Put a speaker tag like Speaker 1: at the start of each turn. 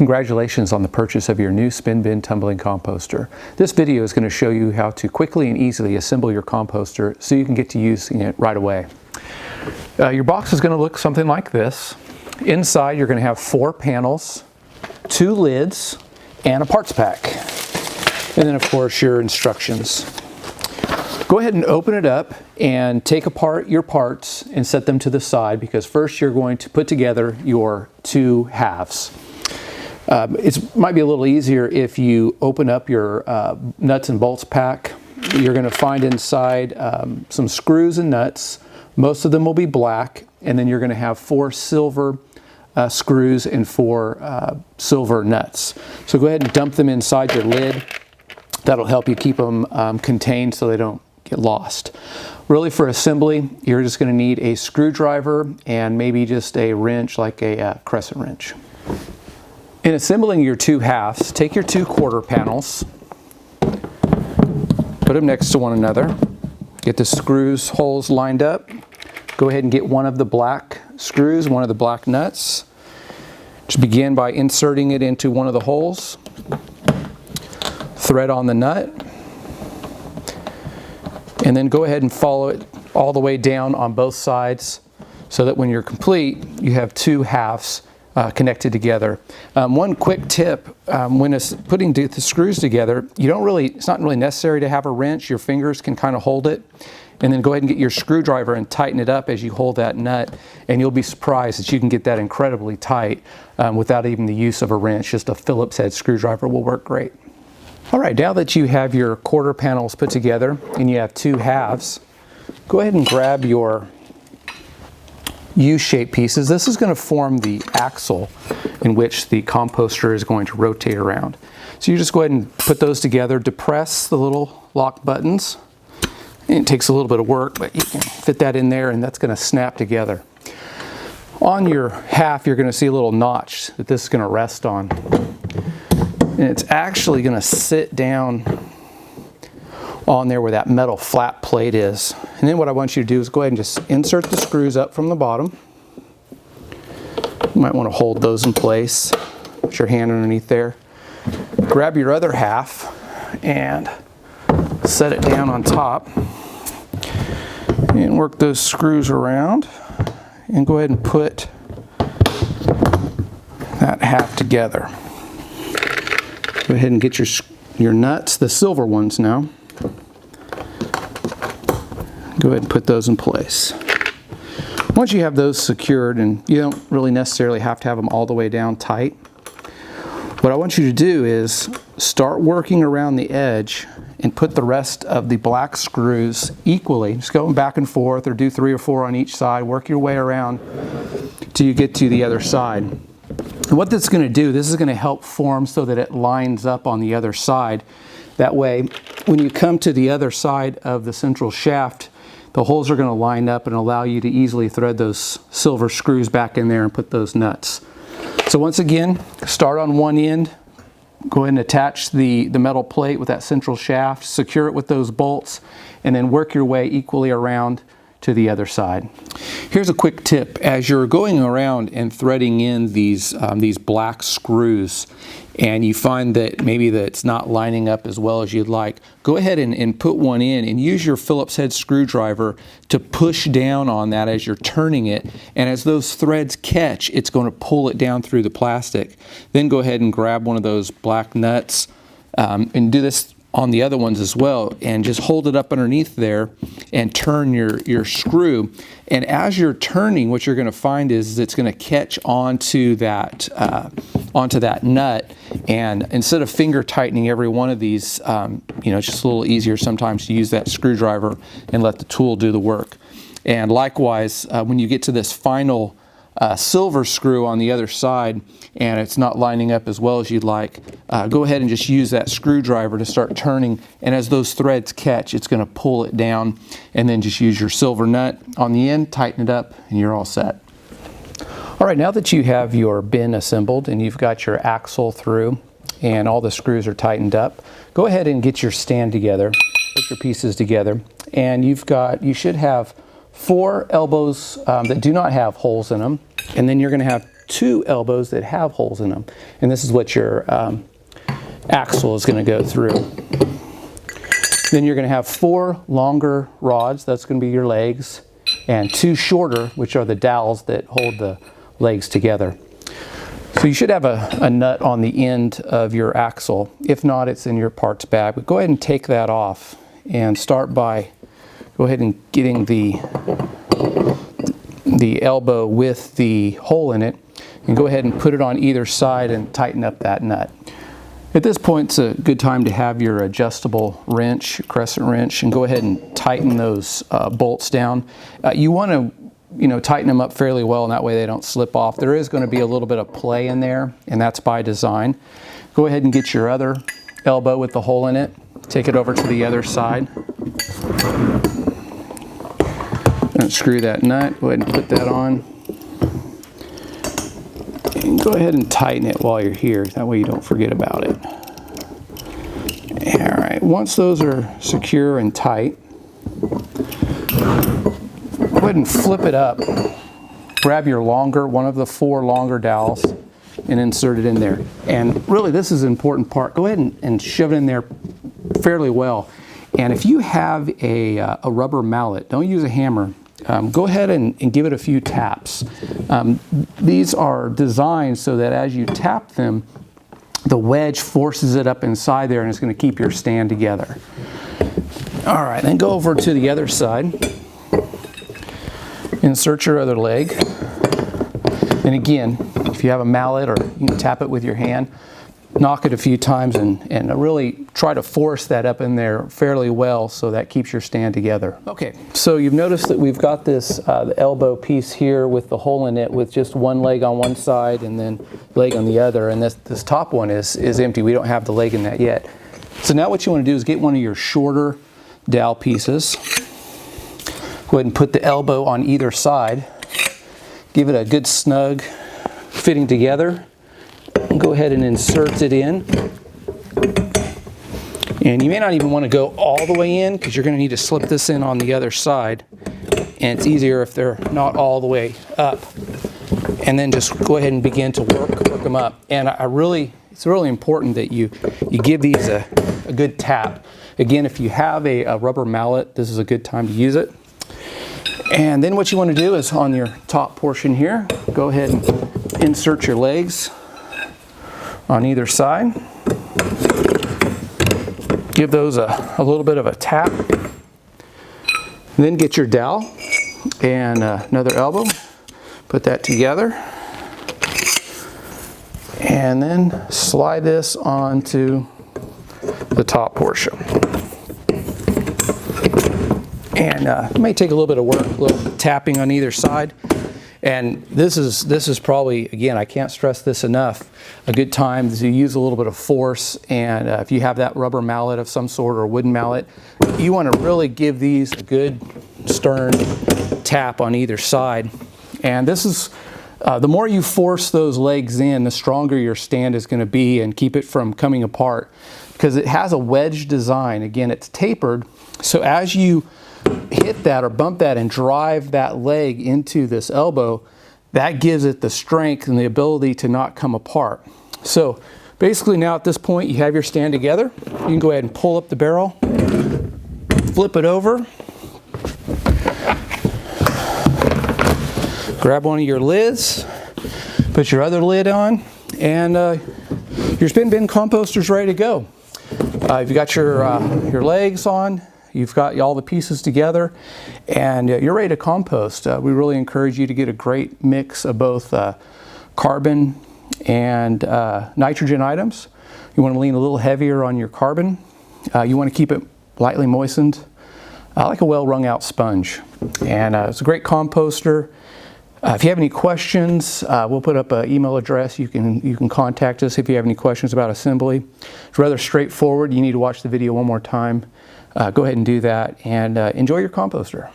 Speaker 1: Congratulations on the purchase of your new spin bin tumbling composter. This video is going to show you how to quickly and easily assemble your composter so you can get to using it right away. Your box is going to look something like this. Inside you're going to have 4 panels, 2 lids, and a parts pack. And then of course your instructions. Go ahead and open it up and take apart your parts and set them to the side, because first you're going to put together your 2 halves. It might be a little easier if you open up your nuts and bolts pack. You're going to find inside some screws and nuts. Most of them will be black, and then you're going to have 4 silver screws and 4 silver nuts. So go ahead and dump them inside your lid. That'll help you keep them contained so they don't get lost. Really, for assembly, you're just going to need a screwdriver and maybe just a wrench, like a crescent wrench. In assembling your 2 halves, take your 2 quarter panels, put them next to one another, get the screws holes lined up, go ahead and get one of the black screws, one of the black nuts. Just begin by inserting it into one of the holes, thread on the nut, and then go ahead and follow it all the way down on both sides so that when you're complete, you have 2 halves connected together. One quick tip, when putting the screws together, it's not really necessary to have a wrench. Your fingers can kind of hold it, and then go ahead and get your screwdriver and tighten it up as you hold that nut, and you'll be surprised that you can get that incredibly tight without even the use of a wrench. Just a Phillips head screwdriver will work great. All right, now that you have your quarter panels put together and you have 2 halves, go ahead and grab your U-shaped pieces. This is going to form the axle in which the composter is going to rotate around. So you just go ahead and put those together, depress the little lock buttons. It takes a little bit of work, but you can fit that in there and that's going to snap together. On your half, you're going to see a little notch that this is going to rest on. And it's actually going to sit down on there where that metal flat plate is. And then what I want you to do is go ahead and just insert the screws up from the bottom. You might want to hold those in place. Put your hand underneath there. Grab your other half and set it down on top. And work those screws around. And go ahead and put that half together. Go ahead and get your nuts, the silver ones now. Go ahead and put those in place. Once you have those secured, and you don't really necessarily have to have them all the way down tight, what I want you to do is start working around the edge and put the rest of the black screws equally. Just going back and forth, or do 3 or 4 on each side. Work your way around till you get to the other side. And what this is going to do, this is going to help form so that it lines up on the other side. That way, when you come to the other side of the central shaft, the holes are going to line up and allow you to easily thread those silver screws back in there and put those nuts. So once again, start on one end, go ahead and attach the metal plate with that central shaft, secure it with those bolts, and then work your way equally around to the other side. Here's a quick tip. As you're going around and threading in these black screws, and you find that maybe that it's not lining up as well as you'd like, go ahead and put one in and use your Phillips head screwdriver to push down on that as you're turning it, and as those threads catch, it's going to pull it down through the plastic. Then go ahead and grab one of those black nuts and do this on the other ones as well, and just hold it up underneath there and turn your screw. And as you're turning, what you're going to find is it's going to catch onto that nut, and instead of finger tightening every one of these, it's just a little easier sometimes to use that screwdriver and let the tool do the work. And likewise, when you get to this final silver screw on the other side and it's not lining up as well as you'd like, go ahead and just use that screwdriver to start turning, and as those threads catch, it's going to pull it down, and then just use your silver nut on the end, tighten it up, and you're all set. All right, now that you have your bin assembled and you've got your axle through and all the screws are tightened up, go ahead and get your stand together, put your pieces together, and you should have 4 elbows that do not have holes in them, and then you're going to have 2 elbows that have holes in them. And this is what your axle is going to go through. Then you're going to have 4 longer rods, that's going to be your legs, and 2 shorter, which are the dowels that hold the legs together. So you should have a nut on the end of your axle. If not, it's in your parts bag. But go ahead and take that off and start by go ahead and getting the elbow with the hole in it, and go ahead and put it on either side and tighten up that nut. At this point, it's a good time to have your adjustable wrench, crescent wrench, and go ahead and tighten those bolts down. You want to tighten them up fairly well, and that way they don't slip off. There is going to be a little bit of play in there, and that's by design. Go ahead and get your other elbow with the hole in it. Take it over to the other side. Unscrew that nut. Go ahead and put that on. And go ahead and tighten it while you're here. That way you don't forget about it. All right, once those are secure and tight, go ahead and flip it up. Grab your one of the 4 longer dowels, and insert it in there. And really, this is an important part. Go ahead and shove it in there fairly well. And if you have a rubber mallet, don't use a hammer. Go ahead and give it a few taps. These are designed so that as you tap them, the wedge forces it up inside there and it's going to keep your stand together. All right, then go over to the other side. Insert your other leg. And again, if you have a mallet, or you can tap it with your hand, knock it a few times and really try to force that up in there fairly well so that keeps your stand together. Okay, so you've noticed that we've got this the elbow piece here with the hole in it with just one leg on one side and then leg on the other, and this top one is empty. We don't have the leg in that yet. So now what you want to do is get one of your shorter dowel pieces. Go ahead and put the elbow on either side. Give it a good snug fitting together. Go ahead and insert it in. And you may not even want to go all the way in because you're going to need to slip this in on the other side. And it's easier if they're not all the way up. And then just go ahead and begin to work them up. And it's really important that you give these a good tap. Again, if you have a rubber mallet, this is a good time to use it. And then what you want to do is on your top portion here, go ahead and insert your legs on either side. Give those a little bit of a tap. Then get your dowel and another elbow. Put that together. And then slide this onto the top portion. And it may take a little bit of work, a little tapping on either side. And this is probably, again, I can't stress this enough, a good time to use a little bit of force. And if you have that rubber mallet of some sort or a wooden mallet, you want to really give these a good stern tap on either side. And this is, the more you force those legs in, the stronger your stand is going to be and keep it from coming apart. Because it has a wedge design. Again, it's tapered, so as you hit that or bump that and drive that leg into this elbow, that gives it the strength and the ability to not come apart. So basically now at this point you have your stand together. You can go ahead and pull up the barrel, flip it over, grab one of your lids, put your other lid on, and your spin bin composter's ready to go. You've got your legs on, you've got all the pieces together, and you're ready to compost. We really encourage you to get a great mix of both carbon and nitrogen items. You want to lean a little heavier on your carbon. You want to keep it lightly moistened, like a well wrung out sponge. And it's a great composter. If you have any questions, we'll put up an email address. You can contact us if you have any questions about assembly. It's rather straightforward. You need to watch the video one more time. Go ahead and do that, and enjoy your composter.